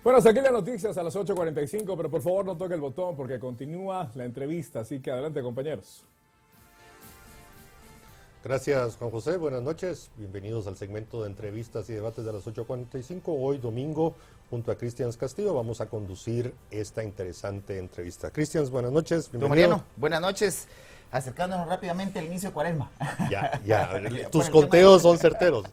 Bueno, hasta aquí las noticias a las 8:45, pero por favor no toque el botón porque continúa la entrevista, así que adelante, compañeros. Gracias, Juan José. Buenas noches. Bienvenidos al segmento de entrevistas y debates de las 8:45. Hoy domingo, junto a Cristian Castillo, vamos a conducir esta interesante entrevista. Cristian, buenas noches. Don Mariano, buenas noches. Acercándonos rápidamente al inicio de Cuaresma. Ya. Tus conteos son certeros.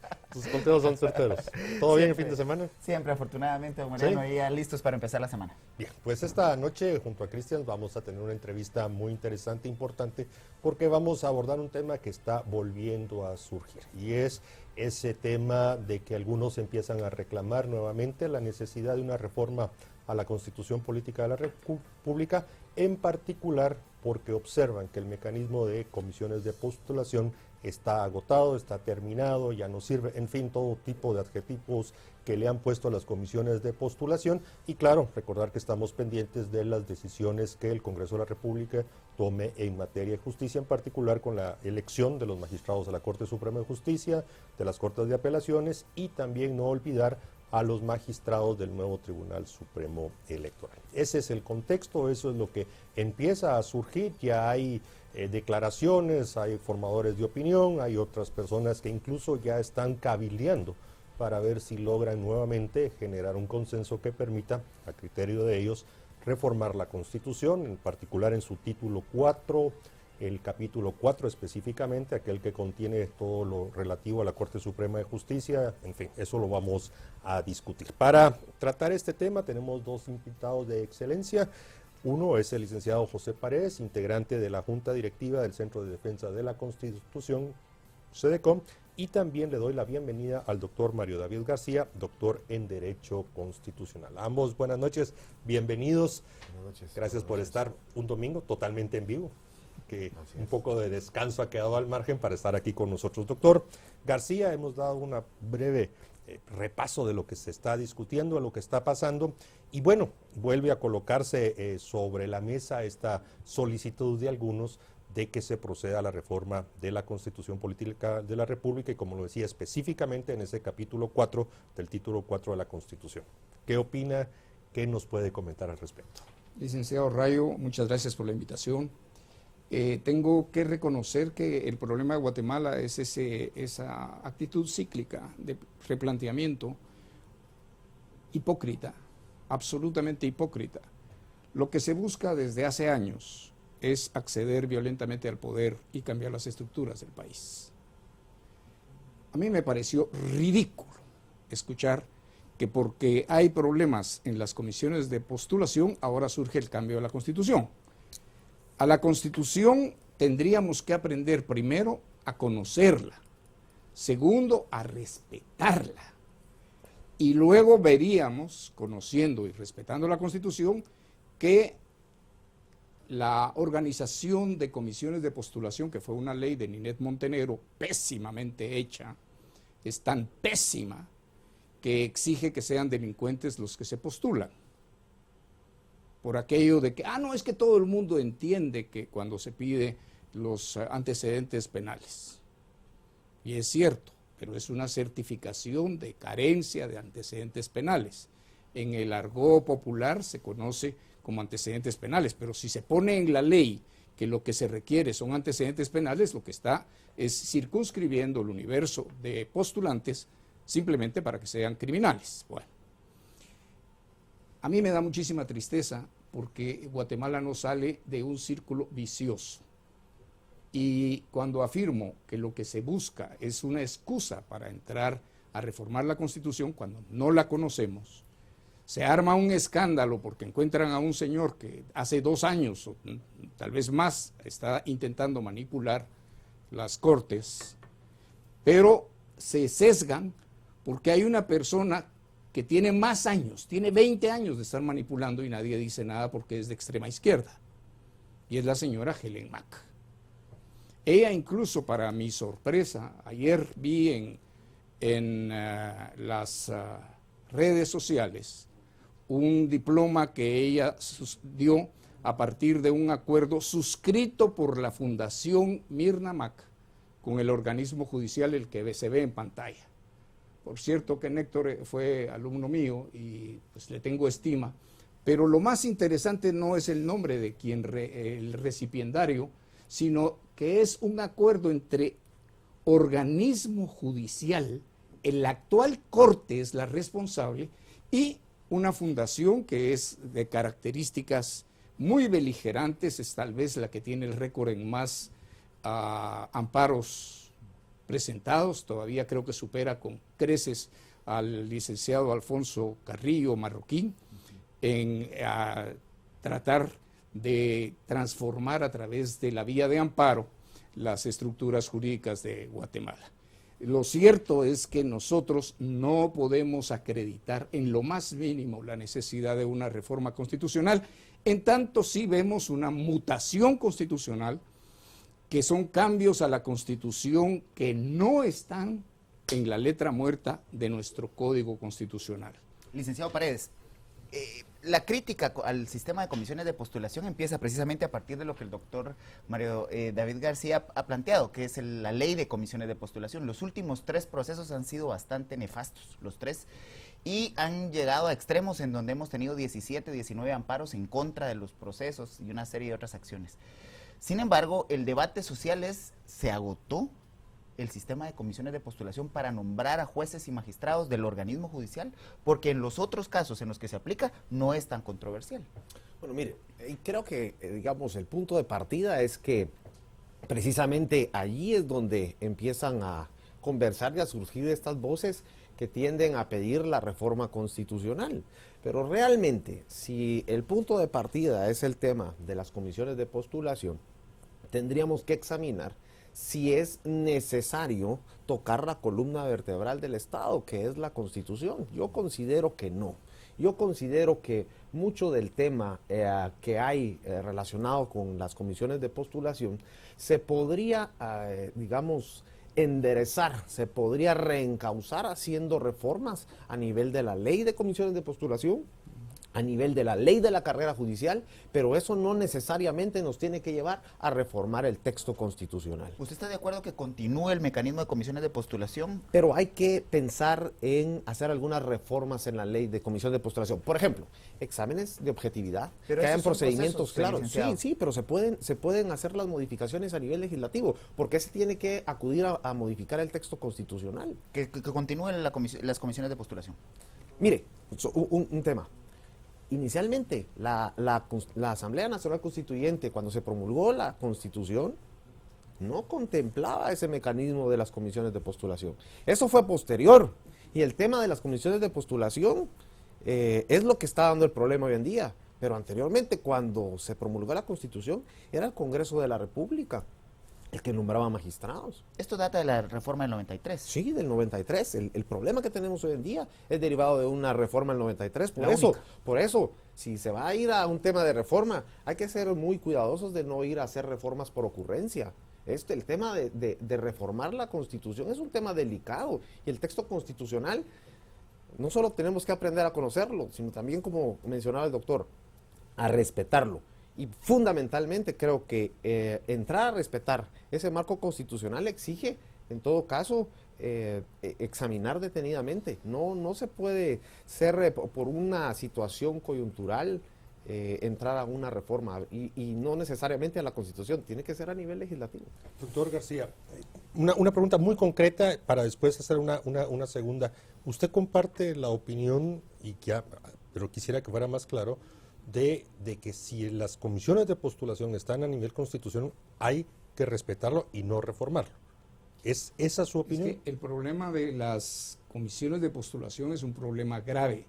¿Todo bien el fin de semana? Siempre, afortunadamente, don Mariano, ¿Sí? ya listos para empezar la semana. Bien, pues esta noche junto a Cristian vamos a tener una entrevista muy interesante, importante, porque vamos a abordar un tema que está volviendo a surgir, y es ese tema de que algunos empiezan a reclamar nuevamente la necesidad de una reforma a la Constitución Política de la República, en particular porque observan que el mecanismo de comisiones de postulación está agotado, está terminado, ya no sirve, en fin, todo tipo de adjetivos que le han puesto a las comisiones de postulación. Y claro, recordar que estamos pendientes de las decisiones que el Congreso de la República tome en materia de justicia, en particular con la elección de los magistrados de la Corte Suprema de Justicia, de las Cortes de Apelaciones, y también no olvidar a los magistrados del nuevo Tribunal Supremo Electoral. Ese es el contexto, eso es lo que empieza a surgir. Ya hay declaraciones, hay formadores de opinión, hay otras personas que incluso ya están cabildeando para ver si logran nuevamente generar un consenso que permita, a criterio de ellos, reformar la Constitución, en particular en su título 4, el capítulo 4 específicamente, aquel que contiene todo lo relativo a la Corte Suprema de Justicia. En fin, eso lo vamos a discutir. Para tratar este tema tenemos dos invitados de excelencia. Uno es el licenciado José Paredes, integrante de la Junta Directiva del Centro de Defensa de la Constitución, CEDECOM, y también le doy la bienvenida al doctor Mario David García, doctor en Derecho Constitucional. Ambos, buenas noches, bienvenidos. Buenas noches. Gracias por estar un domingo totalmente en vivo, que un poco de descanso ha quedado al margen para estar aquí con nosotros. Doctor García, hemos dado una breve repaso de lo que se está discutiendo, de lo que está pasando, y bueno, vuelve a colocarse sobre la mesa esta solicitud de algunos de que se proceda a la reforma de la Constitución Política de la República, y como lo decía específicamente en ese capítulo 4 del título 4 de la Constitución. ¿Qué opina? ¿Qué nos puede comentar al respecto? Licenciado Rayo, muchas gracias por la invitación. Tengo que reconocer que el problema de Guatemala es esa actitud cíclica de replanteamiento hipócrita, absolutamente hipócrita. Lo que se busca desde hace años es acceder violentamente al poder y cambiar las estructuras del país. A mí me pareció ridículo escuchar que porque hay problemas en las comisiones de postulación, ahora surge el cambio de la Constitución. A la Constitución tendríamos que aprender primero a conocerla, segundo a respetarla, y luego veríamos, conociendo y respetando la Constitución, que la organización de comisiones de postulación, que fue una ley de Ninette Montenegro pésimamente hecha, es tan pésima que exige que sean delincuentes los que se postulan. Por aquello de que, no, es que todo el mundo entiende que cuando se pide los antecedentes penales. Y es cierto, pero es una certificación de carencia de antecedentes penales. En el argot popular se conoce como antecedentes penales, pero si se pone en la ley que lo que se requiere son antecedentes penales, lo que está es circunscribiendo el universo de postulantes simplemente para que sean criminales. Bueno, a mí me da muchísima tristeza porque Guatemala no sale de un círculo vicioso. Y cuando afirmo que lo que se busca es una excusa para entrar a reformar la Constitución cuando no la conocemos, se arma un escándalo porque encuentran a un señor que hace 2 años, o tal vez más, está intentando manipular las Cortes, pero se sesgan porque hay una persona que tiene más años, tiene 20 años de estar manipulando y nadie dice nada porque es de extrema izquierda, y es la señora Helen Mack. Ella incluso, para mi sorpresa, ayer vi en las redes sociales un diploma que ella dio a partir de un acuerdo suscrito por la Fundación Mirna Mack con el organismo judicial, el que se ve en pantalla. Por cierto que Néctor fue alumno mío y pues le tengo estima, pero lo más interesante no es el nombre de el recipiendario, sino que es un acuerdo entre organismo judicial, el actual Corte es la responsable, y una fundación que es de características muy beligerantes, es tal vez la que tiene el récord en más amparos presentados, todavía creo que supera con creces al licenciado Alfonso Carrillo Marroquín, en tratar de transformar a través de la vía de amparo las estructuras jurídicas de Guatemala. Lo cierto es que nosotros no podemos acreditar en lo más mínimo la necesidad de una reforma constitucional, en tanto sí vemos una mutación constitucional, que son cambios a la Constitución que no están en la letra muerta de nuestro Código Constitucional. Licenciado Paredes, la crítica al sistema de comisiones de postulación empieza precisamente a partir de lo que el doctor Mario David García ha planteado, que es la ley de comisiones de postulación. Los últimos 3 procesos han sido bastante nefastos, los 3, y han llegado a extremos en donde hemos tenido 17, 19 amparos en contra de los procesos y una serie de otras acciones. Sin embargo, el debate social se agotó el sistema de comisiones de postulación para nombrar a jueces y magistrados del organismo judicial, porque en los otros casos en los que se aplica no es tan controversial. Bueno, mire, creo que, digamos, el punto de partida es que precisamente allí es donde empiezan a conversar y a surgir estas voces que tienden a pedir la reforma constitucional. Pero realmente, si el punto de partida es el tema de las comisiones de postulación, tendríamos que examinar si es necesario tocar la columna vertebral del Estado, que es la Constitución. Yo considero que no. Yo considero que mucho del tema que hay relacionado con las comisiones de postulación se podría, digamos, enderezar, se podría reencauzar haciendo reformas a nivel de la ley de comisiones de postulación, a nivel de la ley de la carrera judicial, pero eso no necesariamente nos tiene que llevar a reformar el texto constitucional. ¿Usted está de acuerdo que continúe el mecanismo de comisiones de postulación? Pero hay que pensar en hacer algunas reformas en la ley de comisión de postulación. Por ejemplo, exámenes de objetividad, pero que hayan procedimientos claros. licenciado. Sí, pero se pueden hacer las modificaciones a nivel legislativo. ¿Por qué se tiene que acudir a modificar el texto constitucional? Que continúen las comisiones de postulación. Mire, un tema. Inicialmente, la Asamblea Nacional Constituyente, cuando se promulgó la Constitución, no contemplaba ese mecanismo de las comisiones de postulación. Eso fue posterior. Y el tema de las comisiones de postulación es lo que está dando el problema hoy en día. Pero anteriormente, cuando se promulgó la Constitución, era el Congreso de la República el que nombraba magistrados. Esto data de la reforma del 93. Sí, del 93. El problema que tenemos hoy en día es derivado de una reforma del 93. Por eso, si se va a ir a un tema de reforma, hay que ser muy cuidadosos de no ir a hacer reformas por ocurrencia. El tema de reformar la Constitución es un tema delicado. Y el texto constitucional, no solo tenemos que aprender a conocerlo, sino también, como mencionaba el doctor, a respetarlo. Y fundamentalmente creo que entrar a respetar ese marco constitucional exige, en todo caso, examinar detenidamente. No se puede ser por una situación coyuntural entrar a una reforma y no necesariamente a la Constitución, tiene que ser a nivel legislativo. Doctor García, una pregunta muy concreta para después hacer una segunda. ¿Usted comparte la opinión, pero quisiera que fuera más claro, de que si las comisiones de postulación están a nivel constitucional, hay que respetarlo y no reformarlo? ¿Es esa su opinión? Es que el problema de las comisiones de postulación es un problema grave.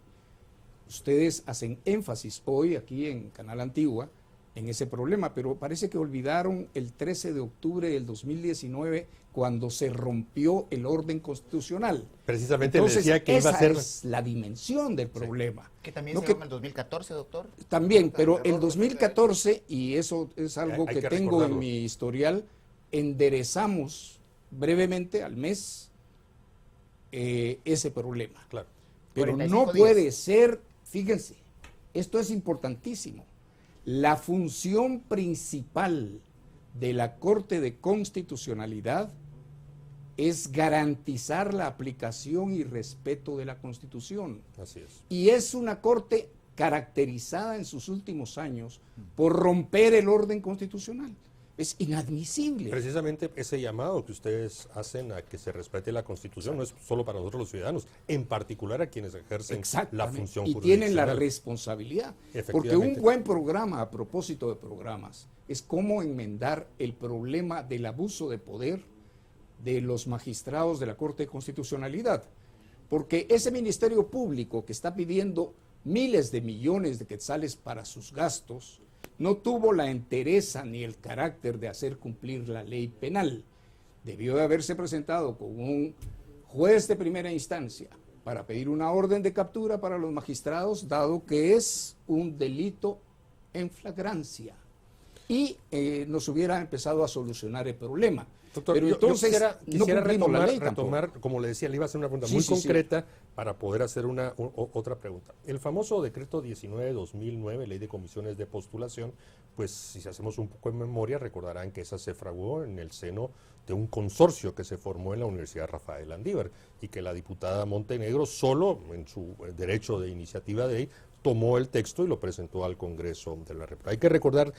Ustedes hacen énfasis hoy aquí en Canal Antigua en ese problema, pero parece que olvidaron el 13 de octubre del 2019 cuando se rompió el orden constitucional. Precisamente Entonces, le decía que iba a ser... esa es la dimensión del problema. Sí. Que también no se que, llama el 2014, doctor. También, pero el 2014, y eso es algo que tengo recordarlo en mi historial, enderezamos brevemente al mes ese problema. Claro. Pero no puede ser, fíjense, esto es importantísimo. La función principal de la Corte de Constitucionalidad es garantizar la aplicación y respeto de la Constitución. Así es. Y es una Corte caracterizada en sus últimos años por romper el orden constitucional. Es inadmisible. Precisamente ese llamado que ustedes hacen a que se respete la Constitución no es solo para nosotros los ciudadanos, en particular a quienes ejercen la función y jurisdiccional. tienen la responsabilidad. Porque un buen programa, a propósito de programas, es cómo enmendar el problema del abuso de poder de los magistrados de la Corte de Constitucionalidad. Porque ese Ministerio Público que está pidiendo miles de millones de quetzales para sus gastos, no tuvo la entereza ni el carácter de hacer cumplir la ley penal. Debió de haberse presentado con un juez de primera instancia para pedir una orden de captura para los magistrados, dado que es un delito en flagrancia. Y nos hubiera empezado a solucionar el problema. Doctor, pero entonces yo quisiera cumplimos la ley retomar, como le decía, le iba a hacer una pregunta Sí, muy sí, concreta para poder hacer otra pregunta. El famoso decreto 19/2009, ley de comisiones de postulación, pues si hacemos un poco de memoria, recordarán que esa se fraguó en el seno de un consorcio que se formó en la Universidad Rafael Andívar y que la diputada Montenegro, solo en su derecho de iniciativa de ley, tomó el texto y lo presentó al Congreso de la República. Hay que recordar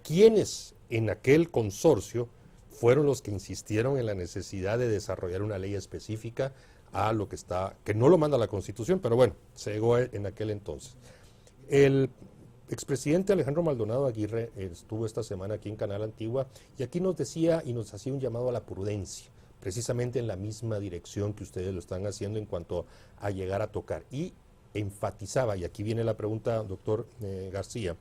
quiénes en aquel consorcio fueron los que insistieron en la necesidad de desarrollar una ley específica a lo que no lo manda la Constitución, pero bueno, se llegó en aquel entonces. El expresidente Alejandro Maldonado Aguirre estuvo esta semana aquí en Canal Antigua y aquí nos decía y nos hacía un llamado a la prudencia, precisamente en la misma dirección que ustedes lo están haciendo en cuanto a llegar a tocar. Y enfatizaba, y aquí viene la pregunta, doctor García,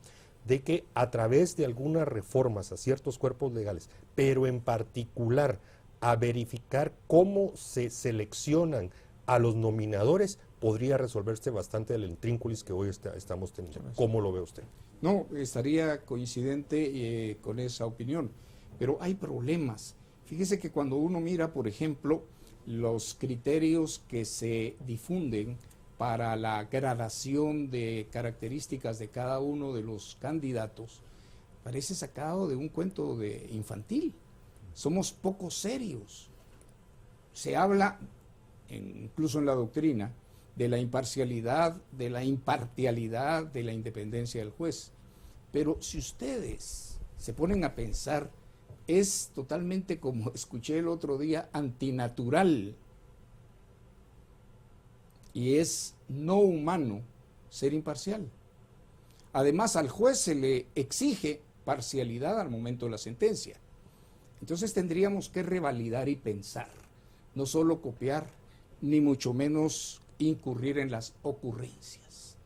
de que a través de algunas reformas a ciertos cuerpos legales, pero en particular a verificar cómo se seleccionan a los nominadores, podría resolverse bastante del intrínculis que hoy estamos teniendo. ¿Cómo lo ve usted? No, estaría coincidente con esa opinión, pero hay problemas. Fíjese que cuando uno mira, por ejemplo, los criterios que se difunden para la gradación de características de cada uno de los candidatos, parece sacado de un cuento de infantil. Somos poco serios. Se habla, incluso en la doctrina, de la imparcialidad, de la impartialidad, de la independencia del juez. Pero si ustedes se ponen a pensar, es totalmente, como escuché el otro día, antinatural. Y es no humano ser imparcial. Además, al juez se le exige parcialidad al momento de la sentencia. Entonces tendríamos que revalidar y pensar, no solo copiar, ni mucho menos incurrir en las ocurrencias.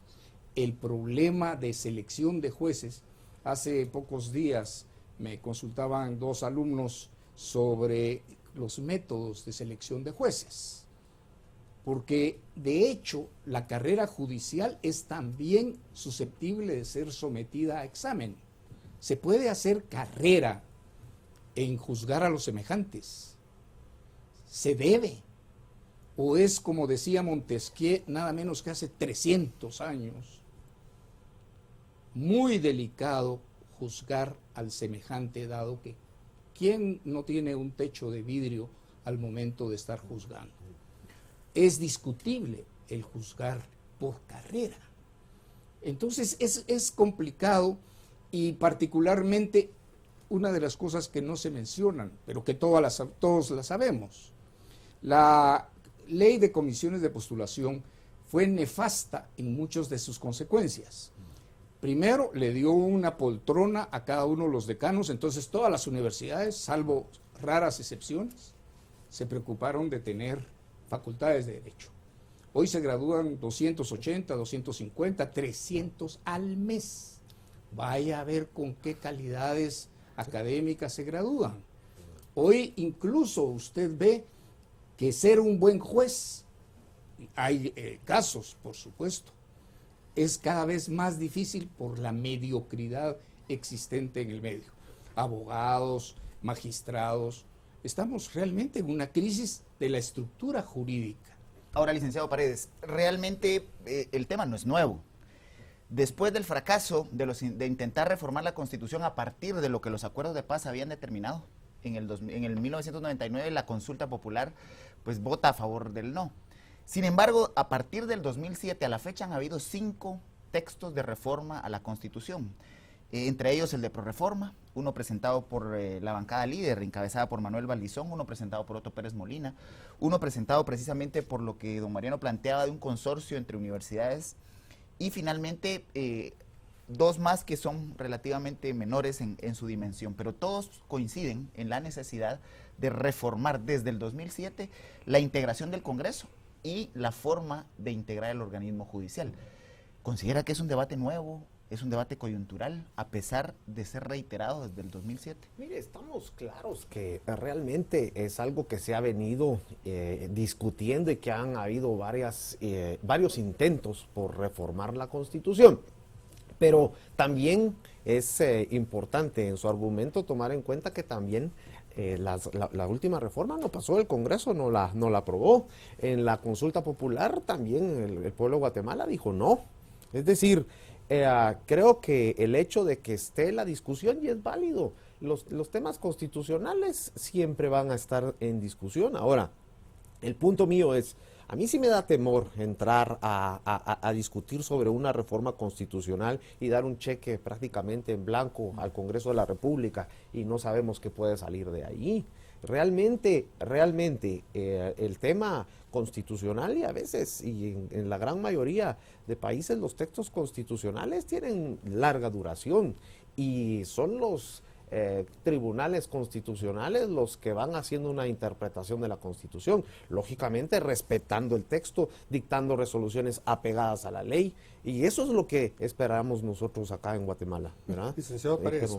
El problema de selección de jueces, hace pocos días me consultaban 2 alumnos sobre los métodos de selección de jueces. Porque de hecho la carrera judicial es también susceptible de ser sometida a examen. Se puede hacer carrera en juzgar a los semejantes. Se debe. O es, como decía Montesquieu, nada menos que hace 300 años, muy delicado juzgar al semejante, dado que ¿quién no tiene un techo de vidrio al momento de estar juzgando? Es discutible el juzgar por carrera. Entonces es complicado y particularmente una de las cosas que no se mencionan, pero que todos las sabemos. La ley de comisiones de postulación fue nefasta en muchas de sus consecuencias. Primero, le dio una poltrona a cada uno de los decanos, entonces todas las universidades, salvo raras excepciones, se preocuparon de tener facultades de derecho. Hoy se gradúan 280, 250, 300 al mes. Vaya a ver con qué calidades académicas se gradúan. Hoy incluso usted ve que ser un buen juez, hay casos, por supuesto, es cada vez más difícil por la mediocridad existente en el medio. Abogados, magistrados, estamos realmente en una crisis de la estructura jurídica. Ahora, licenciado Paredes, realmente el tema no es nuevo. Después del fracaso de intentar reformar la Constitución a partir de lo que los acuerdos de paz habían determinado, en el 1999 la consulta popular pues vota a favor del no. Sin embargo, a partir del 2007 a la fecha han habido 5 textos de reforma a la Constitución. Entre ellos el de Prorreforma, uno presentado por la bancada líder, encabezada por Manuel Valdizón, uno presentado por Otto Pérez Molina, uno presentado precisamente por lo que don Mariano planteaba de un consorcio entre universidades, y finalmente 2 más que son relativamente menores en su dimensión, pero todos coinciden en la necesidad de reformar desde el 2007 la integración del Congreso y la forma de integrar el organismo judicial. ¿Considera que es un debate nuevo? ¿Es un debate coyuntural, a pesar de ser reiterado desde el 2007? Mire, estamos claros que realmente es algo que se ha venido discutiendo y que han habido varios intentos por reformar la Constitución. Pero también es importante en su argumento tomar en cuenta que también la última reforma no pasó, el Congreso no la aprobó. En la consulta popular también el pueblo de Guatemala dijo no. Es decir, creo que el hecho de que esté la discusión y es válido. Los temas constitucionales siempre van a estar en discusión. Ahora, el punto mío es, a mí sí me da temor entrar a discutir sobre una reforma constitucional y dar un cheque prácticamente en blanco al Congreso de la República y no sabemos qué puede salir de ahí. Realmente el tema constitucional, y a veces, y en la gran mayoría de países, los textos constitucionales tienen larga duración y son los tribunales constitucionales los que van haciendo una interpretación de la Constitución, lógicamente respetando el texto, dictando resoluciones apegadas a la ley, y eso es lo que esperamos nosotros acá en Guatemala, ¿verdad? Licenciado Paredes,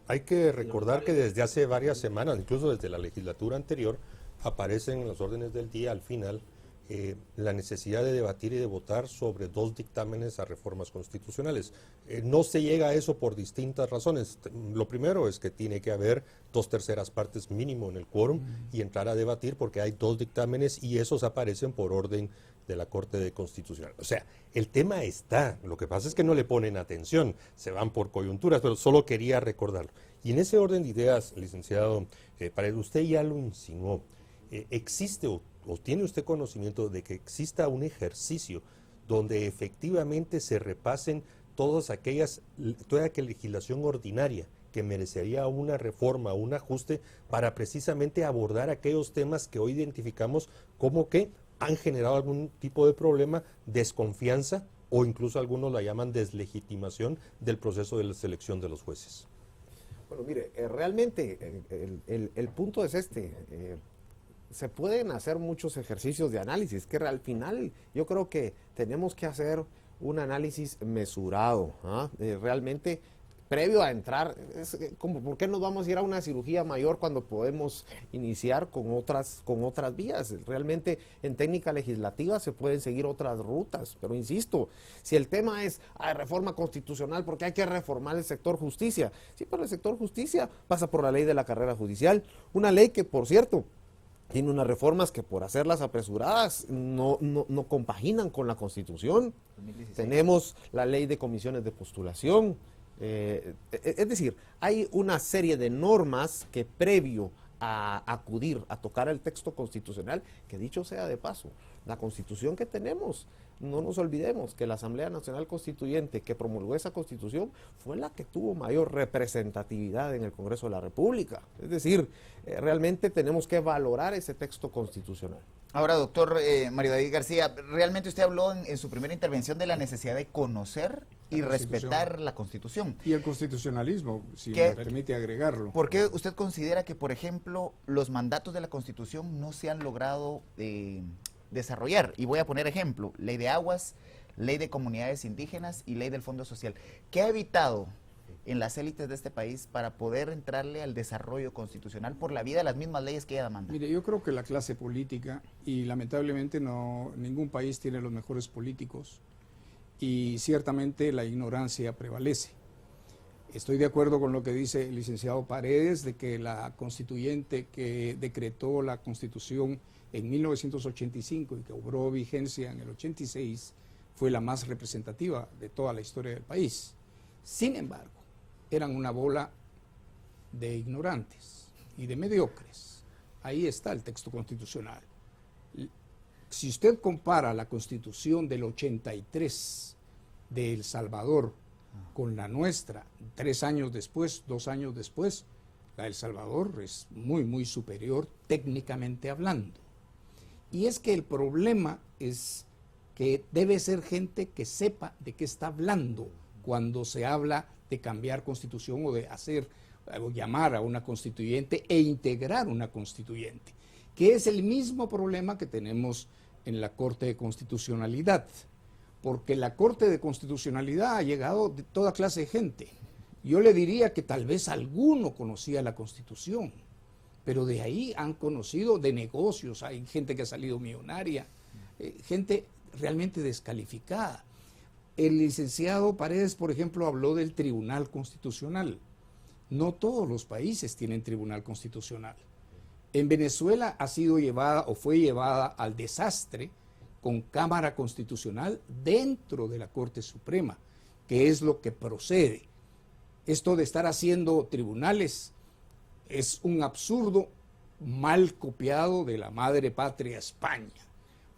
hay que recordar que desde hace varias semanas, incluso desde la legislatura anterior, aparecen en los órdenes del día al final la necesidad de debatir y de votar sobre 2 dictámenes a reformas constitucionales. No se llega a eso por distintas razones. Lo primero es que tiene que haber 2/3 partes mínimo en el quórum y entrar a debatir porque hay 2 dictámenes y esos aparecen por orden de la Corte Constitucional. O sea, el tema está, lo que pasa es que no le ponen atención, se van por coyunturas, pero solo quería recordarlo. Y en ese orden de ideas, licenciado Paredes, usted ya lo insinuó, ¿existe o tiene usted conocimiento de que exista un ejercicio donde efectivamente se repasen toda aquella legislación ordinaria que merecería una reforma, un ajuste para precisamente abordar aquellos temas que hoy identificamos como que han generado algún tipo de problema, desconfianza o incluso algunos la llaman deslegitimación del proceso de la selección de los jueces? Bueno, mire, realmente el punto es se pueden hacer muchos ejercicios de análisis, que al final yo creo que tenemos que hacer un análisis mesurado, realmente previo a entrar, ¿por qué nos vamos a ir a una cirugía mayor cuando podemos iniciar con otras vías? Realmente en técnica legislativa se pueden seguir otras rutas, pero insisto, si el tema es reforma constitucional porque hay que reformar el sector justicia, sí, pero el sector justicia pasa por la ley de la carrera judicial, una ley que, por cierto, tiene unas reformas que por hacerlas apresuradas no compaginan con la Constitución. 2016. Tenemos la ley de comisiones de postulación. Es decir, hay una serie de normas que previo a acudir a tocar el texto constitucional, que dicho sea de paso, la Constitución que tenemos, no nos olvidemos que la Asamblea Nacional Constituyente que promulgó esa Constitución fue la que tuvo mayor representatividad en el Congreso de la República. Es decir, realmente tenemos que valorar ese texto constitucional. Ahora, doctor Mario David García, realmente usted habló en su primera intervención de la necesidad de conocer y respetar la Constitución. Y el constitucionalismo, si me permite agregarlo. ¿Por qué usted considera que, por ejemplo, los mandatos de la Constitución no se han logrado desarrollar? Y voy a poner ejemplo: ley de aguas, ley de comunidades indígenas y ley del Fondo Social. ¿Qué ha evitado en las élites de este país para poder entrarle al desarrollo constitucional por la vía de las mismas leyes que ella demanda? Mire, yo creo que la clase política, y lamentablemente ningún país tiene los mejores políticos, y ciertamente la ignorancia prevalece. Estoy de acuerdo con lo que dice el licenciado Paredes, de que la constituyente que decretó la Constitución en 1985 y que obró vigencia en el 86 fue la más representativa de toda la historia del país. Sin embargo, eran una bola de ignorantes. y de mediocres. Ahí está el texto constitucional. Si usted compara la Constitución del 83 de El Salvador con la nuestra, 3 años después, 2 años después, la de El Salvador es muy, muy superior técnicamente hablando. Y es que el problema es que debe ser gente que sepa de qué está hablando cuando se habla de cambiar constitución o de hacer o llamar a una constituyente e integrar una constituyente, que es el mismo problema que tenemos en la Corte de Constitucionalidad, porque la Corte de Constitucionalidad ha llegado de toda clase de gente. Yo le diría que tal vez alguno conocía la Constitución, pero de ahí han conocido de negocios, hay gente que ha salido millonaria, gente realmente descalificada. El licenciado Paredes, por ejemplo, habló del Tribunal Constitucional. No todos los países tienen Tribunal Constitucional. En Venezuela ha sido llevada o fue llevada al desastre con Cámara Constitucional dentro de la Corte Suprema, que es lo que procede. Esto de estar haciendo tribunales es un absurdo mal copiado de la madre patria España,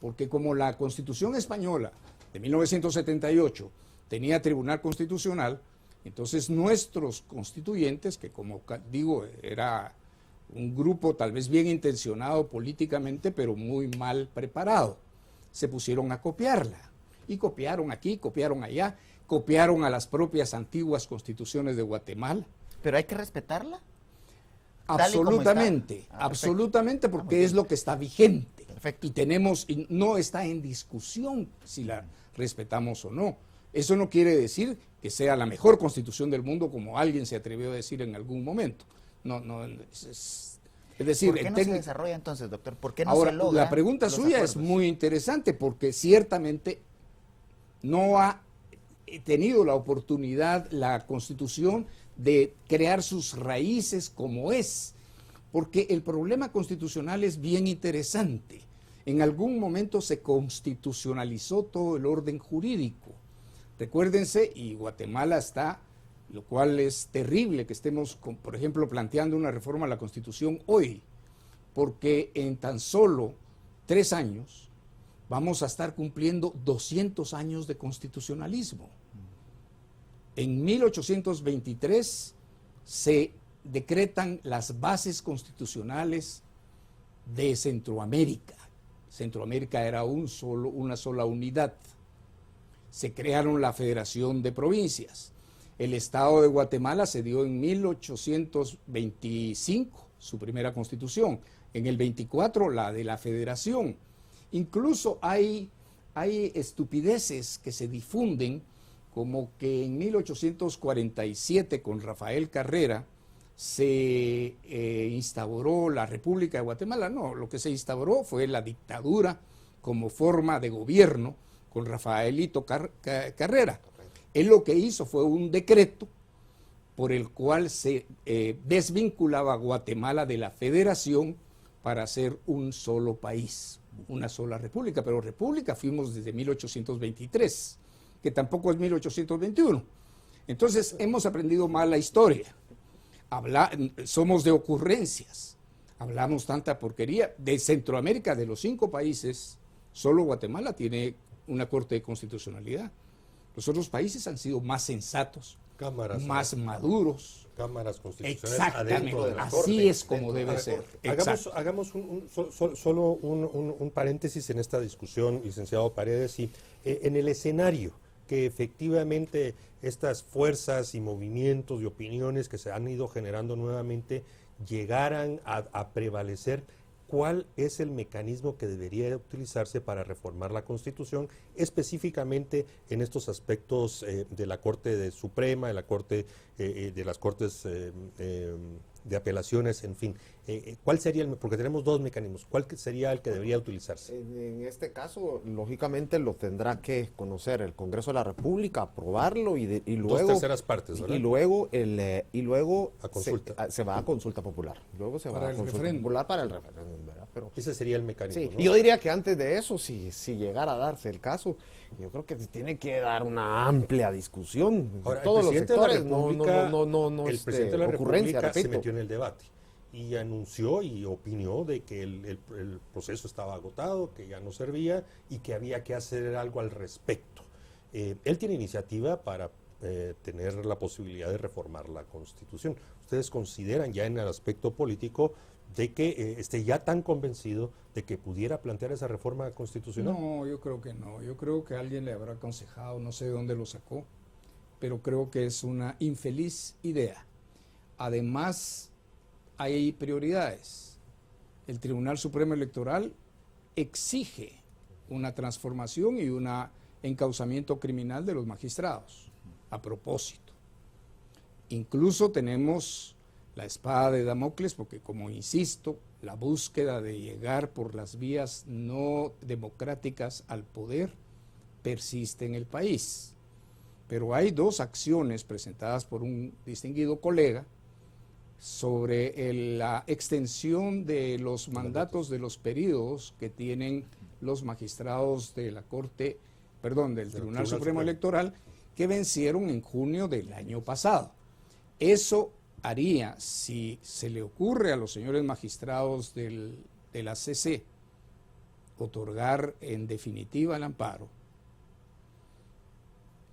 porque como la Constitución española de 1978 tenía Tribunal Constitucional, entonces nuestros constituyentes, que como digo era un grupo tal vez bien intencionado políticamente, pero muy mal preparado, se pusieron a copiarla. Y copiaron aquí, copiaron allá, copiaron a las propias antiguas constituciones de Guatemala. ¿Pero hay que respetarla? Absolutamente, absolutamente, porque es lo que está vigente. Perfecto. Y no está en discusión si la respetamos o no. Eso no quiere decir que sea la mejor constitución del mundo, como alguien se atrevió a decir en algún momento. Es decir, ¿por qué no se desarrolla entonces, doctor? ¿Por qué no ahora, se logra la pregunta los suya acuerdos? es muy interesante, porque ciertamente no ha tenido la oportunidad la Constitución de crear sus raíces como es, porque el problema constitucional es bien interesante. En algún momento se constitucionalizó todo el orden jurídico. Recuérdense, y Guatemala está, lo cual es terrible que estemos, por ejemplo, planteando una reforma a la Constitución hoy, porque en tan solo 3 años vamos a estar cumpliendo 200 años de constitucionalismo. En 1823 se decretan las bases constitucionales de Centroamérica. Centroamérica era una sola unidad. Se crearon la Federación de Provincias. El Estado de Guatemala se dio en 1825, su primera constitución. En el 24, la de la Federación. Incluso hay estupideces que se difunden, como que en 1847 con Rafael Carrera se instauró la República de Guatemala. No, lo que se instauró fue la dictadura como forma de gobierno con Rafaelito Carrera. Él lo que hizo fue un decreto por el cual se desvinculaba a Guatemala de la federación para hacer un solo país, una sola república, pero república fuimos desde 1823, que tampoco es 1821. Entonces hemos aprendido mal la historia. Somos de ocurrencias, hablamos tanta porquería. De Centroamérica, de los 5 países, solo Guatemala tiene una corte de constitucionalidad. Los otros países han sido más sensatos, más maduros. Cámaras constitucionales Exactamente, adentro de la Corte. Así es como debe ser. Hagamos solo un paréntesis en esta discusión, licenciado Paredes, y en el escenario que efectivamente estas fuerzas y movimientos y opiniones que se han ido generando nuevamente llegaran a prevalecer, ¿cuál es el mecanismo que debería utilizarse para reformar la Constitución, específicamente en estos aspectos de la Corte Suprema, de la Corte, de las Cortes de apelaciones, en fin? ¿Cuál sería porque tenemos 2 mecanismos, cuál sería el que debería utilizarse? En este caso, lógicamente lo tendrá que conocer el Congreso de la República, aprobarlo y luego 2/3 partes, ¿verdad? Y luego a consulta. se va a consulta popular. Luego se va Para a el consulta referéndum. popular para el referéndum, ¿verdad? Pero Ese sería el mecanismo, sí, ¿no? yo diría que antes de eso, si llegara a darse el caso, yo creo que se tiene que dar una amplia discusión de Ahora, todos los sectores, el presidente de la República se ocurrencia, metió repito. en el debate y anunció y opinó de que el proceso estaba agotado, que ya no servía y que había que hacer algo al respecto. Él tiene iniciativa para tener la posibilidad de reformar la Constitución. ¿Ustedes consideran ya en el aspecto político de que esté ya tan convencido de que pudiera plantear esa reforma constitucional? No, yo creo que no. Yo creo que alguien le habrá aconsejado, no sé de dónde lo sacó, pero creo que es una infeliz idea. Además, hay prioridades. El Tribunal Supremo Electoral exige una transformación y un encauzamiento criminal de los magistrados, a propósito. Incluso tenemos la espada de Damocles, porque como insisto, la búsqueda de llegar por las vías no democráticas al poder persiste en el país. Pero hay dos acciones presentadas por un distinguido colega sobre la extensión de los mandatos de los periodos que tienen los magistrados de la Corte, del Tribunal Supremo Electoral, que vencieron en junio del año pasado. Eso haría, si se le ocurre a los señores magistrados de la CC otorgar en definitiva el amparo,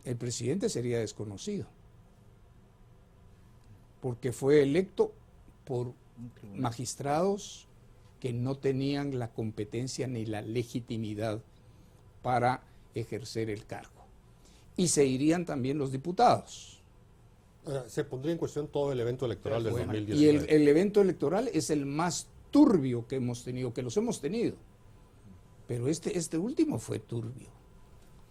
el presidente sería desconocido, porque fue electo por magistrados que no tenían la competencia ni la legitimidad para ejercer el cargo. Y se irían también los diputados. Se pondría en cuestión todo el evento electoral del 2019. Y el evento electoral es el más turbio que hemos tenido, que los hemos tenido. Pero este último fue turbio,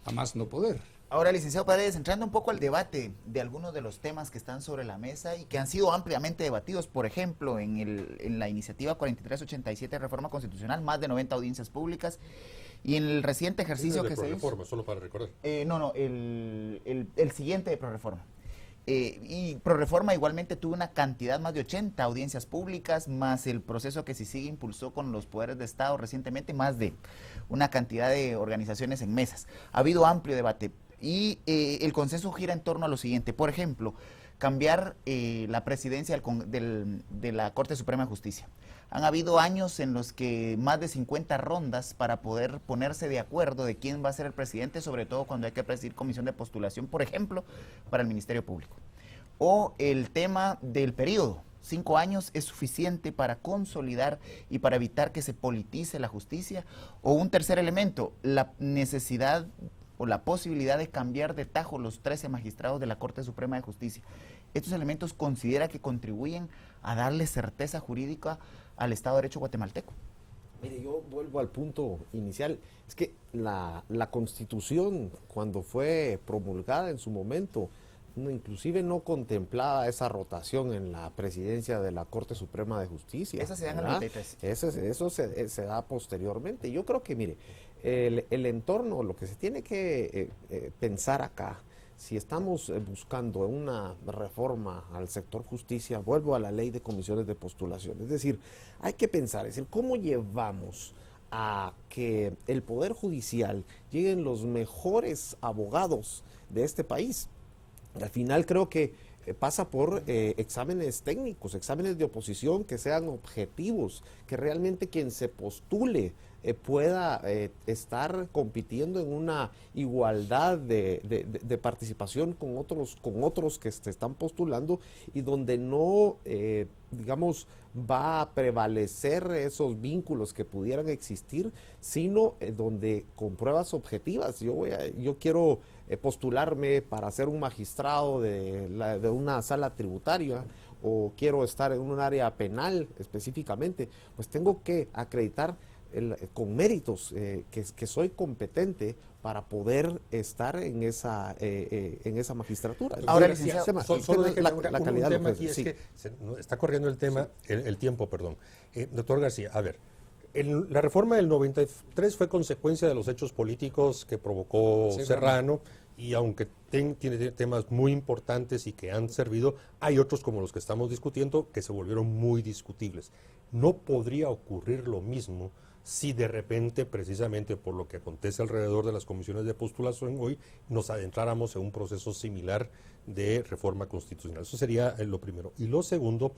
a más no poder. Ahora, licenciado Paredes, entrando un poco al debate de algunos de los temas que están sobre la mesa y que han sido ampliamente debatidos, por ejemplo, en la iniciativa 4387 de reforma constitucional, más de 90 audiencias públicas, y en el reciente ejercicio que se hizo... Reforma, solo para recordar. El siguiente de Proreforma. Y Proreforma igualmente tuvo una cantidad más de 80 audiencias públicas, más el proceso que se sigue impulsó con los poderes de Estado recientemente, más de una cantidad de organizaciones en mesas. Ha habido amplio debate y el consenso gira en torno a lo siguiente. Por ejemplo, cambiar la presidencia de la Corte Suprema de Justicia. Han habido años en los que más de 50 rondas para poder ponerse de acuerdo de quién va a ser el presidente, sobre todo cuando hay que presidir comisión de postulación, por ejemplo, para el Ministerio Público. O el tema del periodo. 5 años es suficiente para consolidar y para evitar que se politice la justicia. O un tercer elemento, la necesidad o la posibilidad de cambiar de tajo los 13 magistrados de la Corte Suprema de Justicia. Estos elementos considera que contribuyen a darle certeza jurídica al Estado de Derecho guatemalteco. Mire, yo vuelvo al punto inicial. Es que la Constitución, cuando fue promulgada en su momento, inclusive no contemplaba esa rotación en la presidencia de la Corte Suprema de Justicia. Esa se da en el 93. Eso se da posteriormente. Yo creo que, mire, el entorno, lo que se tiene que pensar acá, si estamos buscando una reforma al sector justicia, vuelvo a la ley de comisiones de postulación. Es decir, hay que pensar, es decir, ¿cómo llevamos a que el Poder Judicial lleguen los mejores abogados de este país? Al final creo que pasa por exámenes técnicos, exámenes de oposición que sean objetivos, que realmente quien se postule pueda estar compitiendo en una igualdad de participación con otros que se están postulando y donde no, digamos, va a prevalecer esos vínculos que pudieran existir, sino donde con pruebas objetivas. Yo quiero postularme para ser un magistrado de una sala tributaria o quiero estar en un área penal específicamente, pues tengo que acreditar con méritos que soy competente para poder estar en esa magistratura. Ahora, solo la calidad tema aquí es que está corriendo el tema, el tiempo, perdón. Doctor García, a ver, la reforma del 93 fue consecuencia de los hechos políticos que provocó Serrano, y aunque tiene temas muy importantes y que han servido, hay otros como los que estamos discutiendo que se volvieron muy discutibles. ¿No podría ocurrir lo mismo si de repente, precisamente por lo que acontece alrededor de las comisiones de postulación hoy, nos adentráramos en un proceso similar de reforma constitucional. Eso sería lo primero. Y lo segundo,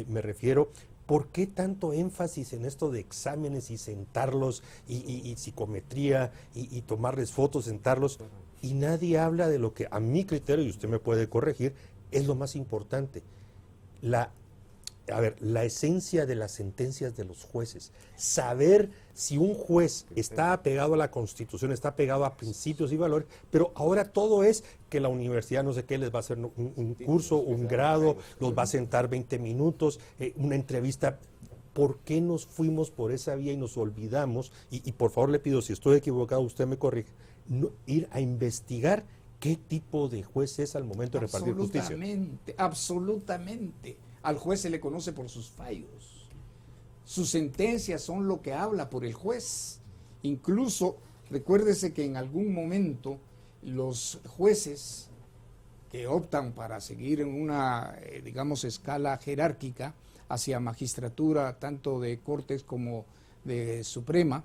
me refiero, ¿por qué tanto énfasis en esto de exámenes y sentarlos y psicometría y tomarles fotos, sentarlos? Y nadie habla de lo que, a mi criterio, y usted me puede corregir, es lo más importante. La esencia de las sentencias de los jueces. Saber si un juez está apegado a la Constitución, está apegado a principios y valores, pero ahora todo es que la universidad no sé qué les va a hacer un curso, un grado, los va a sentar 20 minutos, una entrevista. ¿Por qué nos fuimos por esa vía y nos olvidamos? Y por favor le pido, si estoy equivocado, usted me corrige, ir a investigar qué tipo de juez es al momento de repartir justicia. Absolutamente. Al juez se le conoce por sus fallos. Sus sentencias son lo que habla por el juez. Incluso, recuérdese que en algún momento los jueces que optan para seguir en una, digamos, escala jerárquica hacia magistratura, tanto de Cortes como de Suprema,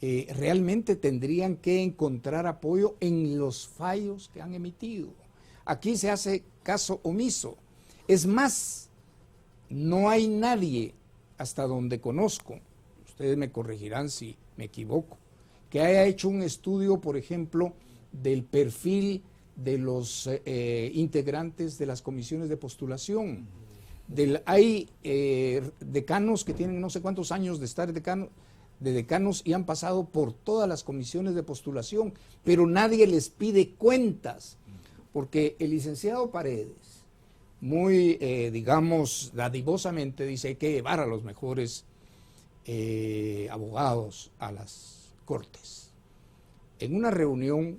realmente tendrían que encontrar apoyo en los fallos que han emitido. Aquí se hace caso omiso. Es más, no hay nadie, hasta donde conozco, ustedes me corregirán si me equivoco, que haya hecho un estudio, por ejemplo, del perfil de los integrantes de las comisiones de postulación. Hay decanos que tienen no sé cuántos años de estar de decanos y han pasado por todas las comisiones de postulación, pero nadie les pide cuentas, porque el licenciado Paredes, muy, digamos, dadivosamente dice, hay que llevar a los mejores abogados a las Cortes. En una reunión,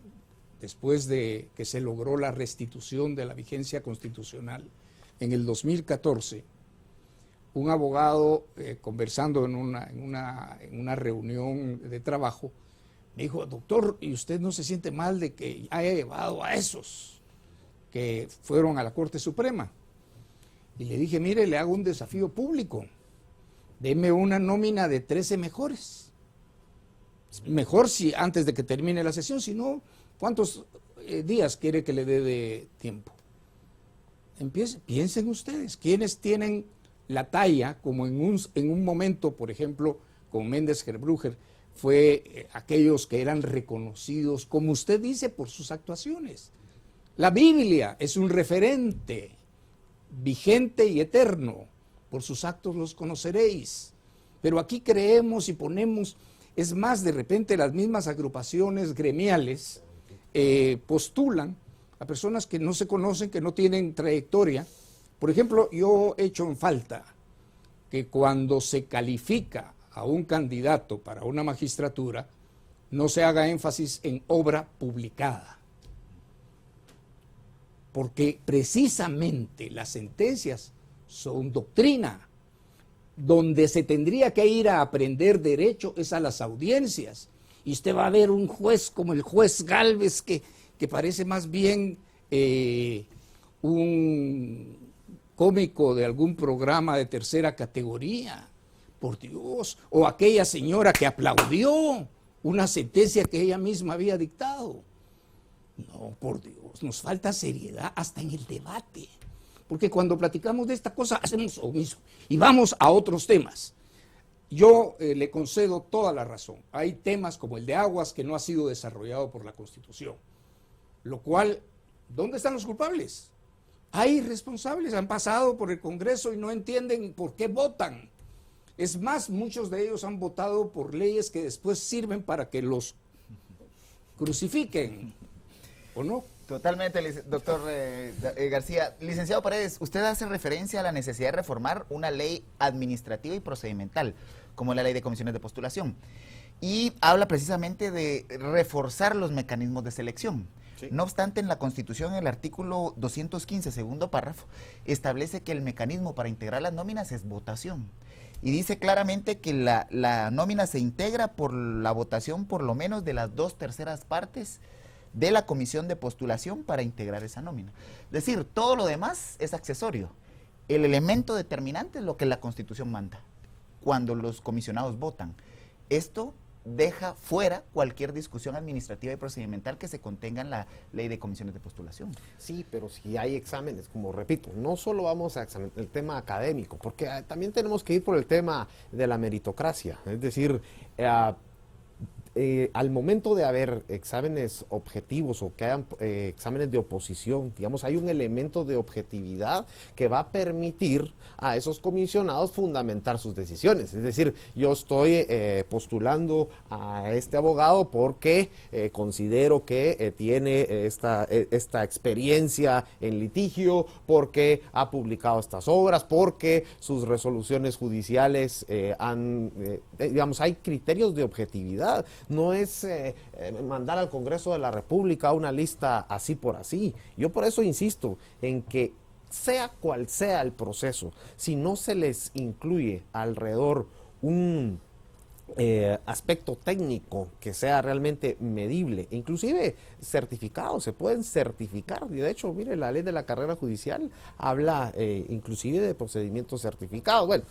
después de que se logró la restitución de la vigencia constitucional en el 2014, un abogado, conversando en una reunión de trabajo, me dijo, doctor, ¿y usted no se siente mal de que haya llevado a esos que fueron a la Corte Suprema? Y le dije, mire, le hago un desafío público, deme una nómina de 13 mejores. Mejor si antes de que termine la sesión, si no, ¿cuántos días quiere que le dé de tiempo? Piensen ustedes, ¿quiénes tienen la talla, como en un momento, por ejemplo, con Méndez Gerbruger, fue aquellos que eran reconocidos, como usted dice, por sus actuaciones? La Biblia es un referente vigente y eterno. Por sus actos los conoceréis. Pero aquí creemos y ponemos, es más, de repente las mismas agrupaciones gremiales postulan a personas que no se conocen, que no tienen trayectoria. Por ejemplo, yo he hecho en falta que cuando se califica a un candidato para una magistratura, no se haga énfasis en obra publicada. Porque precisamente las sentencias son doctrina. Donde se tendría que ir a aprender derecho es a las audiencias. Y usted va a ver un juez como el juez Gálvez que parece más bien un cómico de algún programa de tercera categoría. Por Dios. O aquella señora que aplaudió una sentencia que ella misma había dictado. No, por Dios, nos falta seriedad hasta en el debate, porque cuando platicamos de esta cosa hacemos omiso y vamos a otros temas. Yo le concedo toda la razón. Hay temas como el de aguas que no ha sido desarrollado por la Constitución, lo cual, ¿dónde están los culpables? Hay responsables, han pasado por el Congreso y no entienden por qué votan. Es más, muchos de ellos han votado por leyes que después sirven para que los crucifiquen. ¿O no? Totalmente, doctor García. Licenciado Paredes, usted hace referencia a la necesidad de reformar una ley administrativa y procedimental, como la ley de comisiones de postulación, y habla precisamente de reforzar los mecanismos de selección. Sí. No obstante, en la Constitución, el artículo 215, segundo párrafo, establece que el mecanismo para integrar las nóminas es votación. Y dice claramente que la nómina se integra por la votación por lo menos de las 2/3 partes de la comisión de postulación para integrar esa nómina. Es decir, todo lo demás es accesorio. El elemento determinante es lo que la Constitución manda cuando los comisionados votan. esto deja fuera cualquier discusión administrativa y procedimental que se contenga en la ley de comisiones de postulación. Sí, pero si hay exámenes, como repito, no solo vamos a examinar el tema académico, porque también tenemos que ir por el tema de la meritocracia, es decir, al momento de haber exámenes objetivos o que hayan exámenes de oposición, digamos, hay un elemento de objetividad que va a permitir a esos comisionados fundamentar sus decisiones. Es decir, yo estoy postulando a este abogado porque considero que tiene esta experiencia en litigio, porque ha publicado estas obras, porque sus resoluciones judiciales digamos, hay criterios de objetividad. No es mandar al Congreso de la República una lista así por así. Yo por eso insisto en que sea cual sea el proceso, si no se les incluye alrededor un aspecto técnico que sea realmente medible, inclusive certificados, se pueden certificar, y de hecho, mire, la ley de la carrera judicial habla inclusive de procedimientos certificados. Bueno,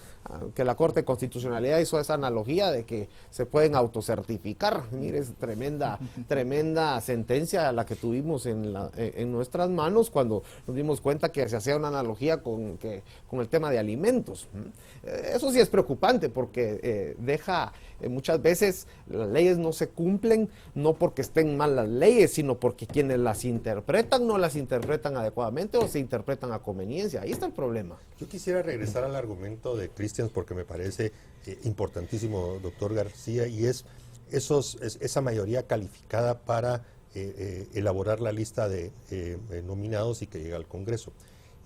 que la Corte de Constitucionalidad hizo esa analogía de que se pueden autocertificar. Mire, es tremenda sentencia la que tuvimos en nuestras manos cuando nos dimos cuenta que se hacía una analogía con el tema de alimentos. Eso sí es preocupante porque deja muchas veces las leyes no se cumplen, no porque estén mal las leyes, sino porque quienes las interpretan no las interpretan adecuadamente o se interpretan a conveniencia. Ahí está el problema. Yo quisiera regresar al argumento de Cristian porque me parece importantísimo, doctor García, y es esa mayoría calificada para elaborar la lista de nominados y que llega al Congreso.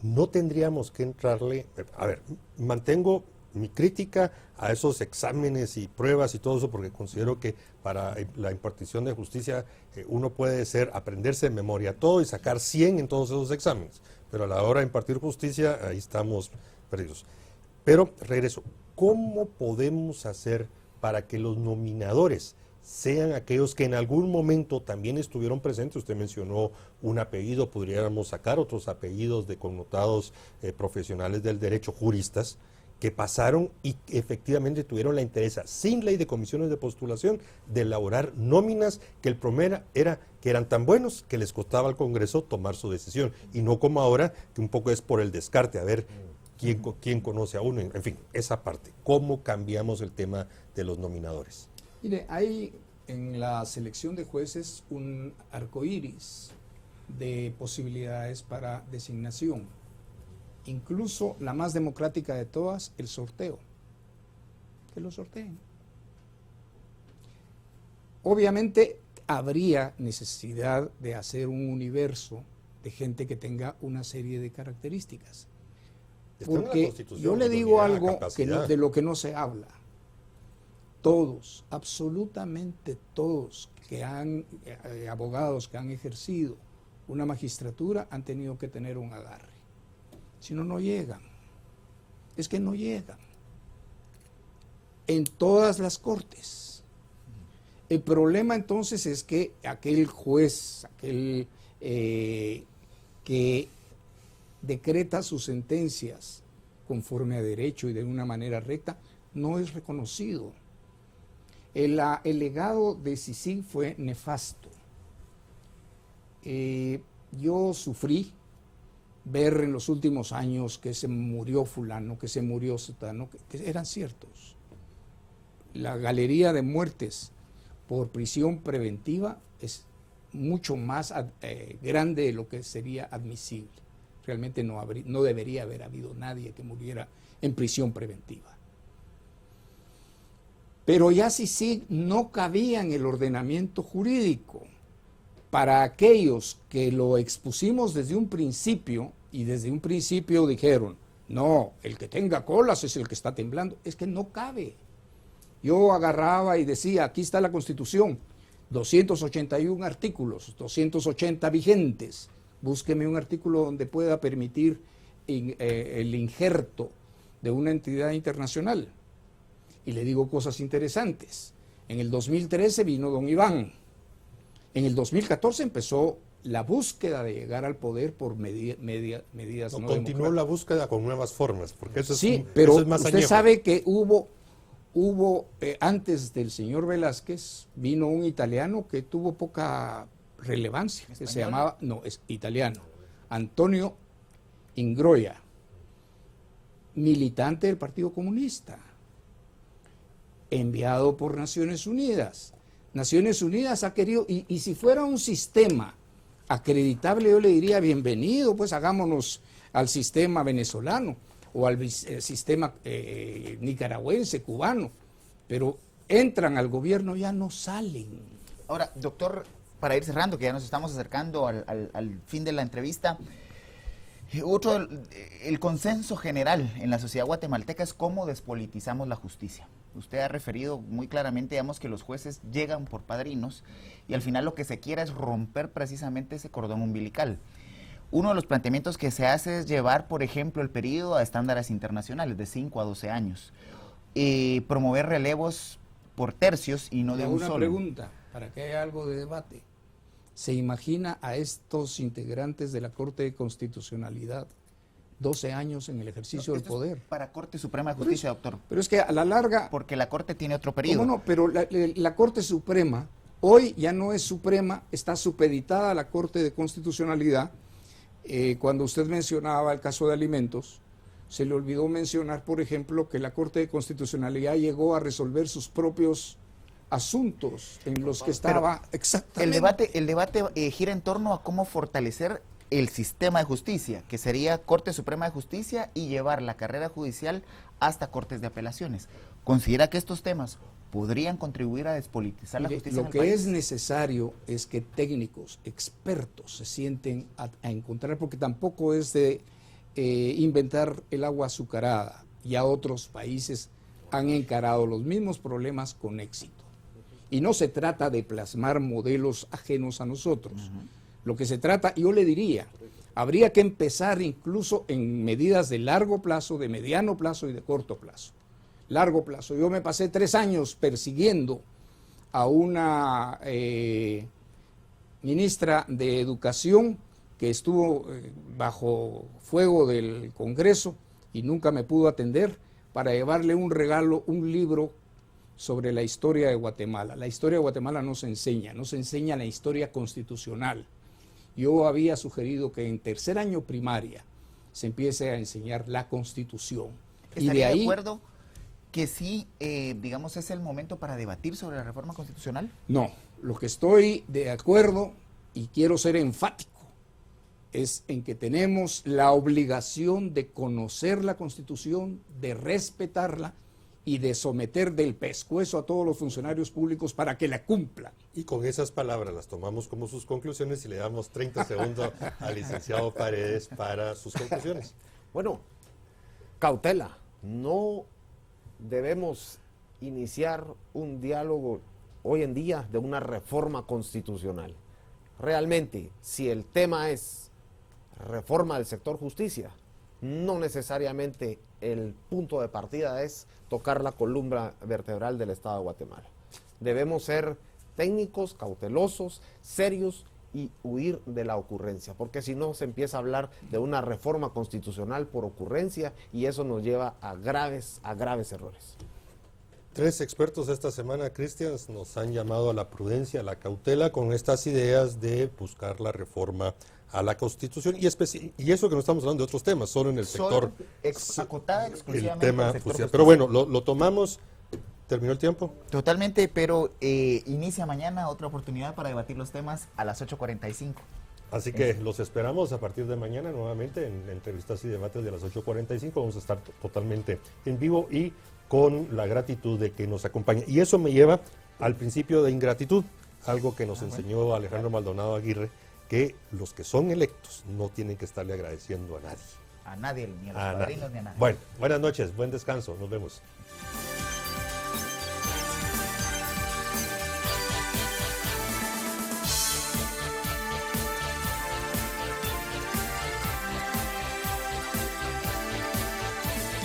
No tendríamos que entrarle, a ver, mantengo mi crítica a esos exámenes y pruebas y todo eso, porque considero que para la impartición de justicia uno puede aprenderse de memoria todo y sacar 100 en todos esos exámenes, pero a la hora de impartir justicia ahí estamos perdidos. Pero regreso, ¿cómo podemos hacer para que los nominadores sean aquellos que en algún momento también estuvieron presentes? Usted mencionó un apellido, podríamos sacar otros apellidos de connotados profesionales del derecho, juristas, que pasaron y efectivamente tuvieron la interés, sin ley de comisiones de postulación, de elaborar nóminas que el promedio era que eran tan buenos que les costaba al Congreso tomar su decisión, y no como ahora, que un poco es por el descarte, a ver quién conoce a uno, en fin, esa parte. ¿Cómo cambiamos el tema de los nominadores? Mire, hay en la selección de jueces un arcoíris de posibilidades para designación. Incluso la más democrática de todas, el sorteo. Que lo sorteen. Obviamente habría necesidad de hacer un universo de gente que tenga una serie de características. Porque yo le digo algo de lo que no se habla. Todos, absolutamente todos, abogados que han ejercido una magistratura han tenido que tener un agarre. Si no, no llegan. Es que no llegan. En todas las cortes. El problema entonces es que aquel juez, que decreta sus sentencias conforme a derecho y de una manera recta, no es reconocido. El legado de Sisi fue nefasto. Yo sufrí ver en los últimos años que se murió fulano, que se murió sutano, que eran ciertos. La galería de muertes por prisión preventiva es mucho más grande de lo que sería admisible. Realmente no debería haber habido nadie que muriera en prisión preventiva. Pero ya sí no cabía en el ordenamiento jurídico. Para aquellos que lo expusimos desde un principio, y desde un principio dijeron, no, el que tenga colas es el que está temblando, es que no cabe. Yo agarraba y decía, aquí está la Constitución, 281 artículos, 280 vigentes, búsqueme un artículo donde pueda permitir el injerto de una entidad internacional. Y le digo cosas interesantes. En el 2013 vino don Iván. En el 2014 empezó la búsqueda de llegar al poder por medidas no continuó la búsqueda con nuevas formas, porque eso sí, es, pero eso es más usted añejo. sabe que hubo hubo, antes del señor Velázquez, vino un italiano que tuvo poca relevancia, que se llamaba, no, es italiano, Antonio Ingroia, militante del Partido Comunista, enviado por Naciones Unidas. Naciones Unidas ha querido, y si fuera un sistema acreditable, yo le diría bienvenido, pues hagámonos al sistema venezolano o al sistema nicaragüense, cubano, pero entran al gobierno, ya no salen. Ahora, doctor, para ir cerrando, que ya nos estamos acercando al fin de la entrevista, el consenso general en la sociedad guatemalteca es cómo despolitizamos la justicia. Usted ha referido muy claramente, digamos, que los jueces llegan por padrinos y al final lo que se quiere es romper precisamente ese cordón umbilical. Uno de los planteamientos que se hace es llevar, por ejemplo, el periodo a estándares internacionales de 5 a 12 años. Promover relevos por tercios y no de un solo. Una pregunta, para que haya algo de debate. ¿Se imagina a estos integrantes de la Corte de Constitucionalidad 12 años en el ejercicio del poder? Para Corte Suprema de Justicia, doctor. Pero es que a la larga... Porque la Corte tiene otro periodo. ¿Cómo no? Pero la Corte Suprema hoy ya no es suprema, está supeditada a la Corte de Constitucionalidad. Cuando usted mencionaba el caso de alimentos, se le olvidó mencionar, por ejemplo, que la Corte de Constitucionalidad llegó a resolver sus propios asuntos en los que estaba exactamente. El debate gira en torno a cómo fortalecer el sistema de justicia, que sería Corte Suprema de Justicia y llevar la carrera judicial hasta cortes de apelaciones. ¿Considera que estos temas podrían contribuir a despolitizar la justicia en el país? Lo que es necesario es que técnicos, expertos se sienten a encontrar, porque tampoco es de inventar el agua azucarada. Ya otros países han encarado los mismos problemas con éxito. Y no se trata de plasmar modelos ajenos a nosotros. Lo que se trata, yo le diría, habría que empezar incluso en medidas de largo plazo, de mediano plazo y de corto plazo. Largo plazo. Yo me pasé 3 años persiguiendo a una ministra de Educación que estuvo bajo fuego del Congreso y nunca me pudo atender, para llevarle un regalo, un libro sobre la historia de Guatemala. La historia de Guatemala no se enseña la historia constitucional. Yo había sugerido que en 3er año primaria se empiece a enseñar la Constitución. ¿Estaría de acuerdo que sí, digamos, es el momento para debatir sobre la reforma constitucional? No, lo que estoy de acuerdo, y quiero ser enfático, es en que tenemos la obligación de conocer la Constitución, de respetarla y de someter del pescuezo a todos los funcionarios públicos para que la cumplan. Y con esas palabras las tomamos como sus conclusiones y le damos 30 segundos al licenciado Paredes para sus conclusiones. Bueno, cautela. No debemos iniciar un diálogo hoy en día de una reforma constitucional. Realmente, si el tema es reforma del sector justicia, no necesariamente el punto de partida es tocar la columna vertebral del Estado de Guatemala. Debemos ser técnicos, cautelosos, serios y huir de la ocurrencia, porque si no se empieza a hablar de una reforma constitucional por ocurrencia y eso nos lleva a graves errores. 3 expertos esta semana, Cristian, nos han llamado a la prudencia, a la cautela con estas ideas de buscar la reforma a la Constitución y eso que no estamos hablando de otros temas, solo en el sector acotada exclusivamente el tema al sector justicia. Pero bueno, lo tomamos. ¿Terminó el tiempo? Totalmente, pero inicia mañana otra oportunidad para debatir los temas a las 8:45. Así que los esperamos a partir de mañana nuevamente en entrevistas y debates de las 8:45. Vamos a estar totalmente en vivo y con la gratitud de que nos acompañe. Y eso me lleva al principio de ingratitud, algo que nos enseñó Alejandro Maldonado Aguirre, que los que son electos no tienen que estarle agradeciendo a nadie. A nadie, ni a los padrinos, ni a nadie. Bueno, buenas noches, buen descanso, nos vemos.